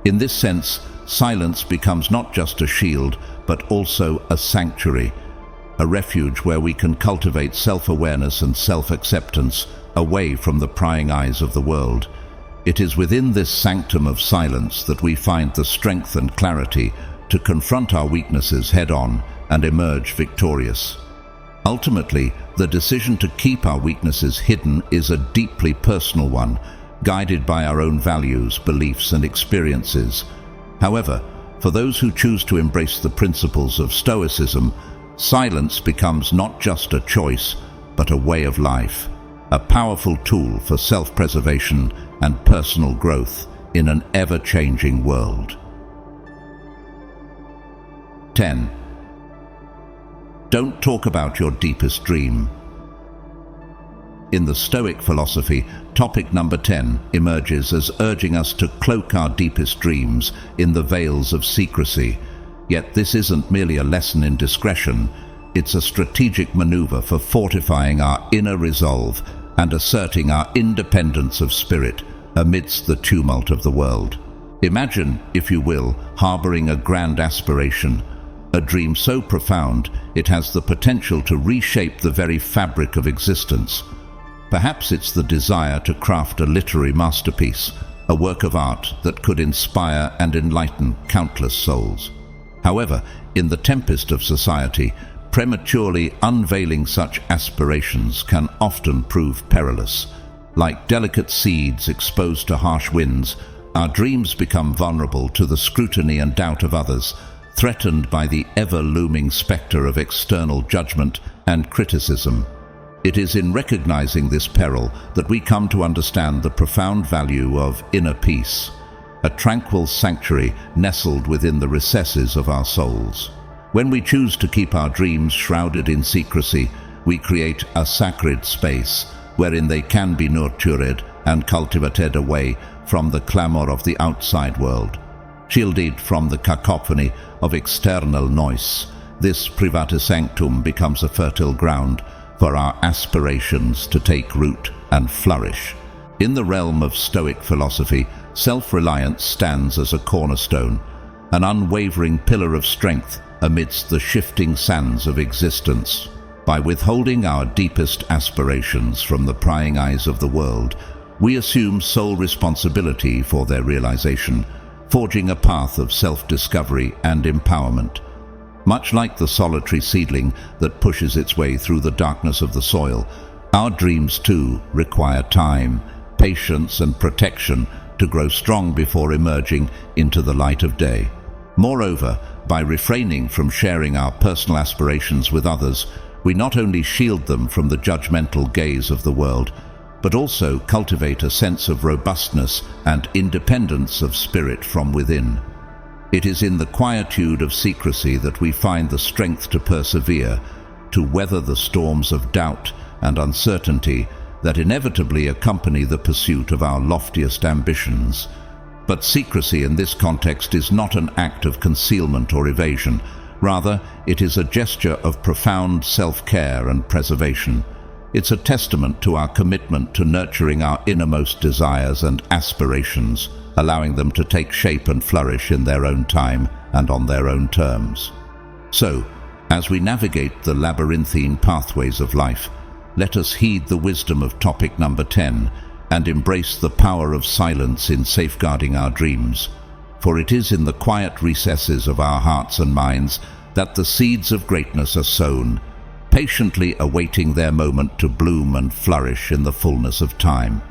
Speaker 1: In this sense, silence becomes not just a shield, but also a sanctuary, a refuge where we can cultivate self-awareness and self-acceptance away from the prying eyes of the world. It is within this sanctum of silence that we find the strength and clarity to confront our weaknesses head-on and emerge victorious. Ultimately, the decision to keep our weaknesses hidden is a deeply personal one, guided by our own values, beliefs, and experiences. However, for those who choose to embrace the principles of Stoicism, silence becomes not just a choice, but a way of life, a powerful tool for self-preservation and personal growth in an ever-changing world. 10. Don't talk about your deepest dream. In the Stoic philosophy, topic number 10 emerges as urging us to cloak our deepest dreams in the veils of secrecy. Yet this isn't merely a lesson in discretion, it's a strategic maneuver for fortifying our inner resolve and asserting our independence of spirit amidst the tumult of the world. Imagine, if you will, harboring a grand aspiration, a dream so profound it has the potential to reshape the very fabric of existence. Perhaps it's the desire to craft a literary masterpiece, a work of art that could inspire and enlighten countless souls. However, in the tempest of society, prematurely unveiling such aspirations can often prove perilous. Like delicate seeds exposed to harsh winds, our dreams become vulnerable to the scrutiny and doubt of others, threatened by the ever-looming spectre of external judgment and criticism. It is in recognizing this peril that we come to understand the profound value of inner peace, a tranquil sanctuary nestled within the recesses of our souls. When we choose to keep our dreams shrouded in secrecy, we create a sacred space wherein they can be nurtured and cultivated away from the clamor of the outside world. Shielded from the cacophony of external noise, this private sanctum becomes a fertile ground for our aspirations to take root and flourish. In the realm of Stoic philosophy, self-reliance stands as a cornerstone, an unwavering pillar of strength amidst the shifting sands of existence. By withholding our deepest aspirations from the prying eyes of the world, we assume sole responsibility for their realization, forging a path of self-discovery and empowerment. Much like the solitary seedling that pushes its way through the darkness of the soil, our dreams too require time, patience, and protection to grow strong before emerging into the light of day. Moreover, by refraining from sharing our personal aspirations with others, we not only shield them from the judgmental gaze of the world, but also cultivate a sense of robustness and independence of spirit from within. It is in the quietude of secrecy that we find the strength to persevere, to weather the storms of doubt and uncertainty that inevitably accompany the pursuit of our loftiest ambitions. But secrecy in this context is not an act of concealment or evasion. Rather, it is a gesture of profound self-care and preservation. It's a testament to our commitment to nurturing our innermost desires and aspirations, allowing them to take shape and flourish in their own time and on their own terms. So, as we navigate the labyrinthine pathways of life, let us heed the wisdom of topic number 10 and embrace the power of silence in safeguarding our dreams. For it is in the quiet recesses of our hearts and minds that the seeds of greatness are sown, patiently awaiting their moment to bloom and flourish in the fullness of time.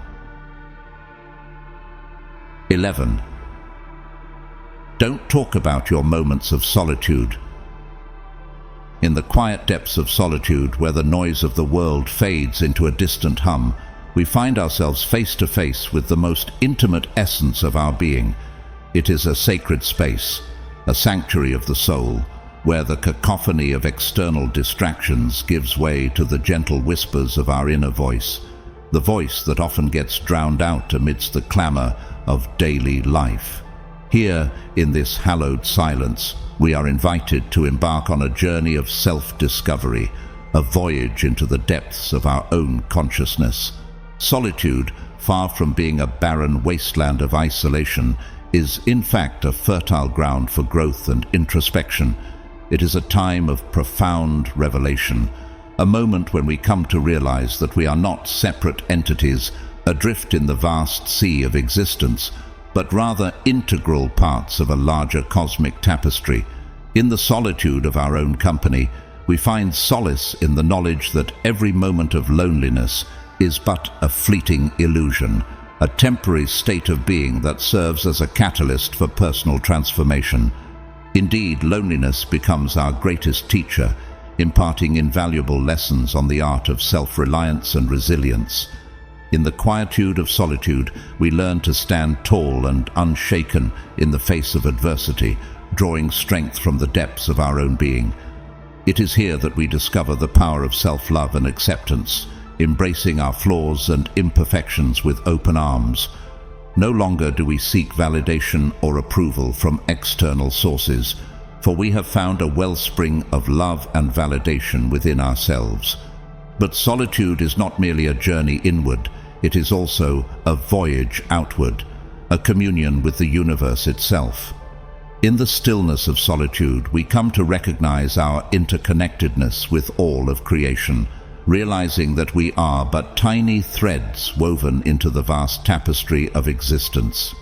Speaker 1: 11. Don't talk about your moments of solitude. In the quiet depths of solitude, where the noise of the world fades into a distant hum, we find ourselves face to face with the most intimate essence of our being. It is a sacred space, a sanctuary of the soul, where the cacophony of external distractions gives way to the gentle whispers of our inner voice, the voice that often gets drowned out amidst the clamor of daily life. Here, in this hallowed silence, we are invited to embark on a journey of self-discovery, a voyage into the depths of our own consciousness. Solitude, far from being a barren wasteland of isolation, is in fact a fertile ground for growth and introspection. It is a time of profound revelation, a moment when we come to realize that we are not separate entities adrift in the vast sea of existence, but rather integral parts of a larger cosmic tapestry. In the solitude of our own company, we find solace in the knowledge that every moment of loneliness is but a fleeting illusion, a temporary state of being that serves as a catalyst for personal transformation. Indeed, loneliness becomes our greatest teacher, imparting invaluable lessons on the art of self-reliance and resilience. In the quietude of solitude, we learn to stand tall and unshaken in the face of adversity, drawing strength from the depths of our own being. It is here that we discover the power of self-love and acceptance, embracing our flaws and imperfections with open arms. No longer do we seek validation or approval from external sources, for we have found a wellspring of love and validation within ourselves. But solitude is not merely a journey inward, it is also a voyage outward, a communion with the universe itself. In the stillness of solitude, we come to recognize our interconnectedness with all of creation, realizing that we are but tiny threads woven into the vast tapestry of existence.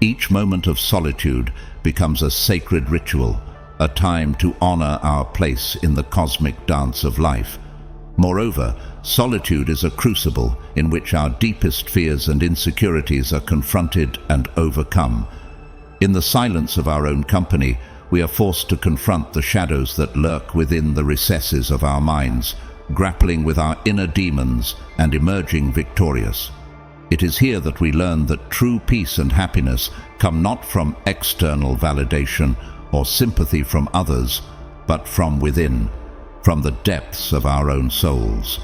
Speaker 1: Each moment of solitude becomes a sacred ritual, a time to honor our place in the cosmic dance of life. Moreover, solitude is a crucible in which our deepest fears and insecurities are confronted and overcome. In the silence of our own company, we are forced to confront the shadows that lurk within the recesses of our minds, grappling with our inner demons and emerging victorious. It is here that we learn that true peace and happiness come not from external validation or sympathy from others, but from within, from the depths of our own souls.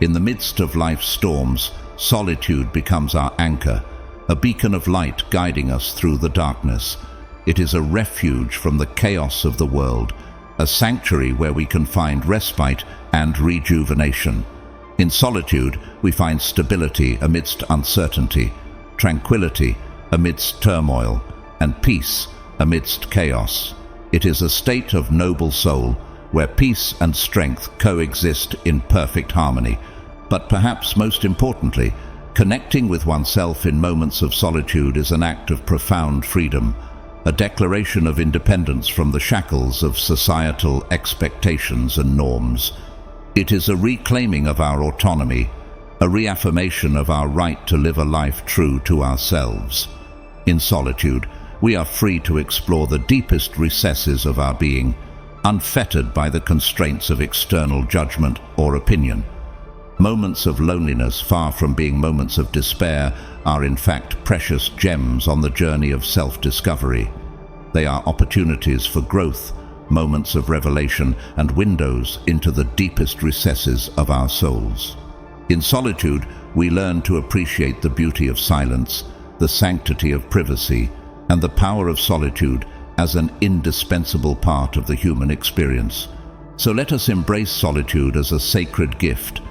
Speaker 1: In the midst of life's storms, solitude becomes our anchor, a beacon of light guiding us through the darkness. It is a refuge from the chaos of the world, a sanctuary where we can find respite and rejuvenation. In solitude, we find stability amidst uncertainty, tranquility amidst turmoil, and peace amidst chaos. It is a state of noble soul where peace and strength coexist in perfect harmony. But perhaps most importantly, connecting with oneself in moments of solitude is an act of profound freedom, a declaration of independence from the shackles of societal expectations and norms. It is a reclaiming of our autonomy, a reaffirmation of our right to live a life true to ourselves. In solitude, we are free to explore the deepest recesses of our being, unfettered by the constraints of external judgment or opinion. Moments of loneliness, far from being moments of despair, are in fact precious gems on the journey of self-discovery. They are opportunities for growth, moments of revelation, and windows into the deepest recesses of our souls. In solitude, we learn to appreciate the beauty of silence, the sanctity of privacy, and the power of solitude as an indispensable part of the human experience. So let us embrace solitude as a sacred gift,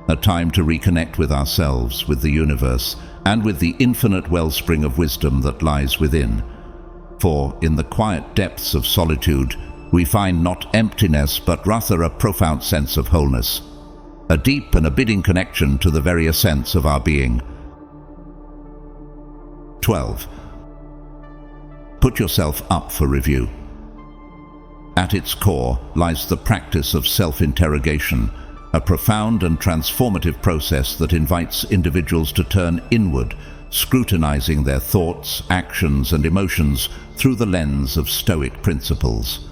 Speaker 1: a time to reconnect with ourselves, with the universe, and with the infinite wellspring of wisdom that lies within. For in the quiet depths of solitude, we find not emptiness, but rather a profound sense of wholeness, a deep and abiding connection to the very essence of our being. 12. Put yourself up for review. At its core lies the practice of self-interrogation, a profound and transformative process that invites individuals to turn inward, scrutinizing their thoughts, actions, and emotions through the lens of Stoic principles.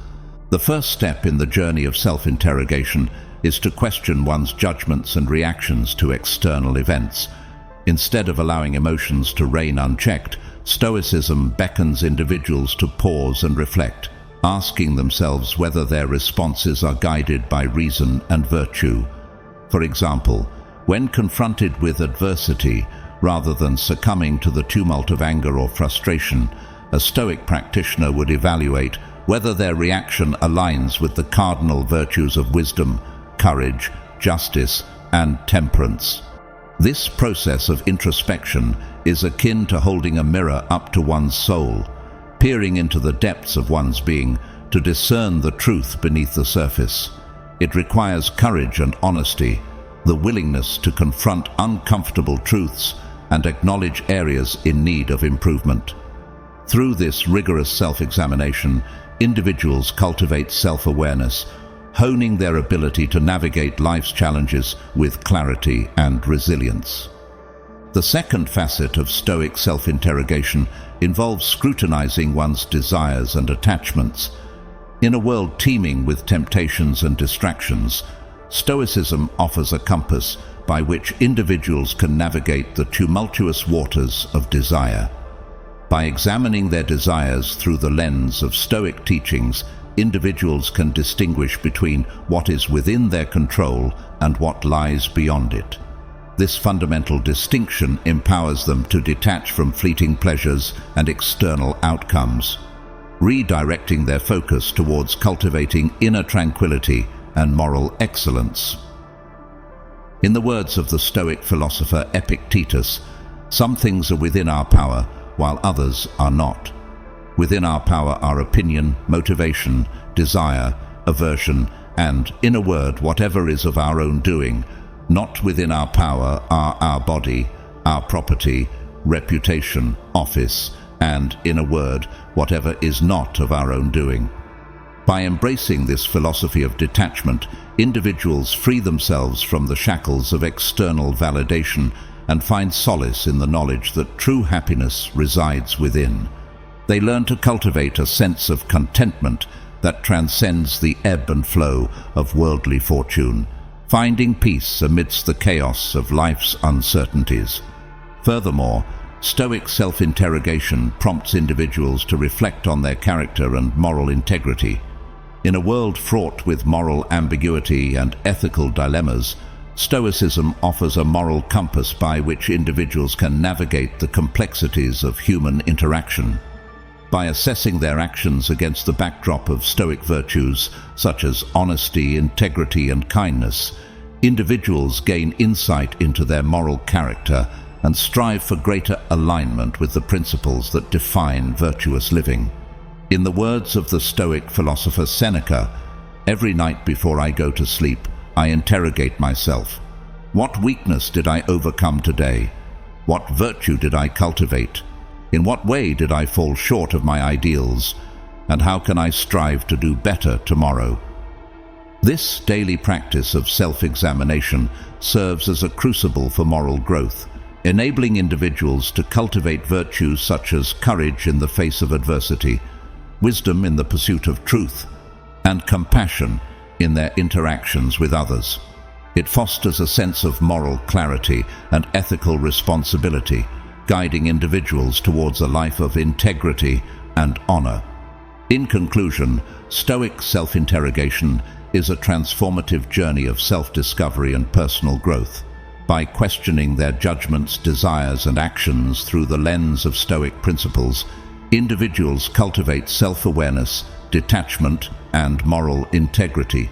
Speaker 1: The first step in the journey of self-interrogation is to question one's judgments and reactions to external events. Instead of allowing emotions to reign unchecked, Stoicism beckons individuals to pause and reflect, asking themselves whether their responses are guided by reason and virtue. For example, when confronted with adversity, rather than succumbing to the tumult of anger or frustration, a Stoic practitioner would evaluate whether their reaction aligns with the cardinal virtues of wisdom, courage, justice, and temperance. This process of introspection is akin to holding a mirror up to one's soul, peering into the depths of one's being to discern the truth beneath the surface. It requires courage and honesty, the willingness to confront uncomfortable truths and acknowledge areas in need of improvement. Through this rigorous self-examination, individuals cultivate self-awareness, honing their ability to navigate life's challenges with clarity and resilience. The second facet of Stoic self-interrogation involves scrutinizing one's desires and attachments. In a world teeming with temptations and distractions, Stoicism offers a compass by which individuals can navigate the tumultuous waters of desire. By examining their desires through the lens of Stoic teachings, individuals can distinguish between what is within their control and what lies beyond it. This fundamental distinction empowers them to detach from fleeting pleasures and external outcomes, redirecting their focus towards cultivating inner tranquility and moral excellence. In the words of the Stoic philosopher Epictetus, some things are within our power, while others are not. Within our power are opinion, motivation, desire, aversion, and, in a word, whatever is of our own doing. Not within our power are our body, our property, reputation, office, and, in a word, whatever is not of our own doing. By embracing this philosophy of detachment, individuals free themselves from the shackles of external validation and find solace in the knowledge that true happiness resides within. They learn to cultivate a sense of contentment that transcends the ebb and flow of worldly fortune, finding peace amidst the chaos of life's uncertainties. Furthermore, Stoic self-interrogation prompts individuals to reflect on their character and moral integrity. In a world fraught with moral ambiguity and ethical dilemmas, Stoicism offers a moral compass by which individuals can navigate the complexities of human interaction. By assessing their actions against the backdrop of Stoic virtues such as honesty, integrity, and kindness, individuals gain insight into their moral character and strive for greater alignment with the principles that define virtuous living. In the words of the Stoic philosopher Seneca, "Every night before I go to sleep, I interrogate myself. What weakness did I overcome today? What virtue did I cultivate? In what way did I fall short of my ideals? And how can I strive to do better tomorrow?" This daily practice of self-examination serves as a crucible for moral growth, enabling individuals to cultivate virtues such as courage in the face of adversity, wisdom in the pursuit of truth, and compassion in their interactions with others. It fosters a sense of moral clarity and ethical responsibility, guiding individuals towards a life of integrity and honor. In conclusion, Stoic self-interrogation is a transformative journey of self-discovery and personal growth. By questioning their judgments, desires, and actions through the lens of Stoic principles, individuals cultivate self-awareness, detachment, and moral integrity.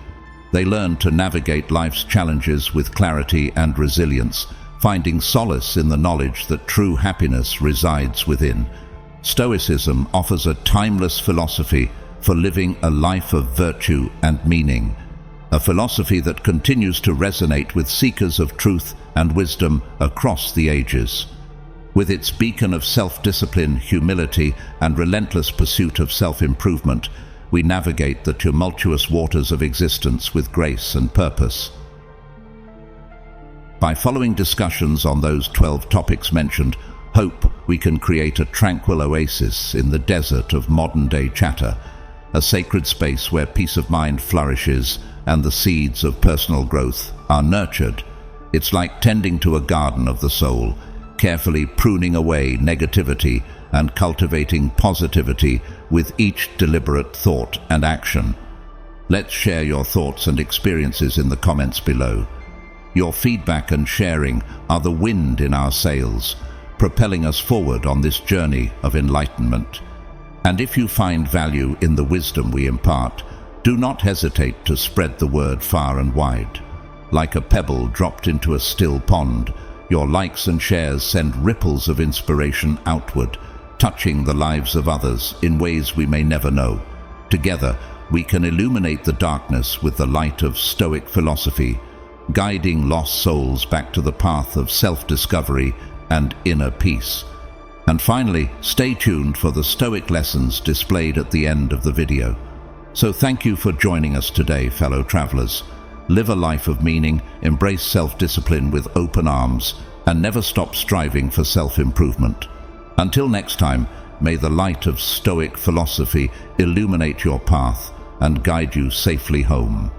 Speaker 1: They learn to navigate life's challenges with clarity and resilience, finding solace in the knowledge that true happiness resides within. Stoicism offers a timeless philosophy for living a life of virtue and meaning, a philosophy that continues to resonate with seekers of truth and wisdom across the ages. With its beacon of self-discipline, humility, and relentless pursuit of self-improvement, we navigate the tumultuous waters of existence with grace and purpose. By following discussions on those 12 topics mentioned, hope we can create a tranquil oasis in the desert of modern-day chatter, a sacred space where peace of mind flourishes and the seeds of personal growth are nurtured. It's like tending to a garden of the soul, carefully pruning away negativity and cultivating positivity with each deliberate thought and action. Let's share your thoughts and experiences in the comments below. Your feedback and sharing are the wind in our sails, propelling us forward on this journey of enlightenment. And if you find value in the wisdom we impart, do not hesitate to spread the word far and wide. Like a pebble dropped into a still pond, your likes and shares send ripples of inspiration outward, touching the lives of others in ways we may never know. Together, we can illuminate the darkness with the light of Stoic philosophy, guiding lost souls back to the path of self-discovery and inner peace. And finally, stay tuned for the Stoic lessons displayed at the end of the video. So thank you for joining us today, fellow travelers. Live a life of meaning, embrace self-discipline with open arms, and never stop striving for self-improvement. Until next time, may the light of Stoic philosophy illuminate your path and guide you safely home.